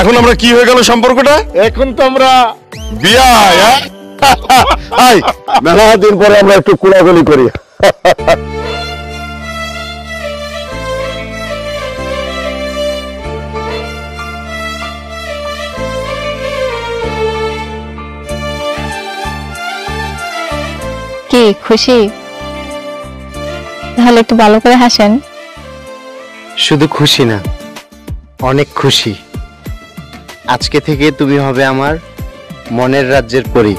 এখন আমরা কি হয়ে গেল সম্পর্কটা? এখন তো আমরা বিয়ায়। আয়, মেলা দিন পরে আমরা একটু কোলাকুলি করি। কি খুশি? তাহলে একটু ভালো করে হাসেন। শুধু খুশি না, অনেক খুশি। আজকে থেকে তুমি হবে আমার মনের রাজ্যের পরী।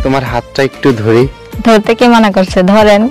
তোমার হাতটা একটু ধরি। ধরতে কে মানা করছে? ধরেন।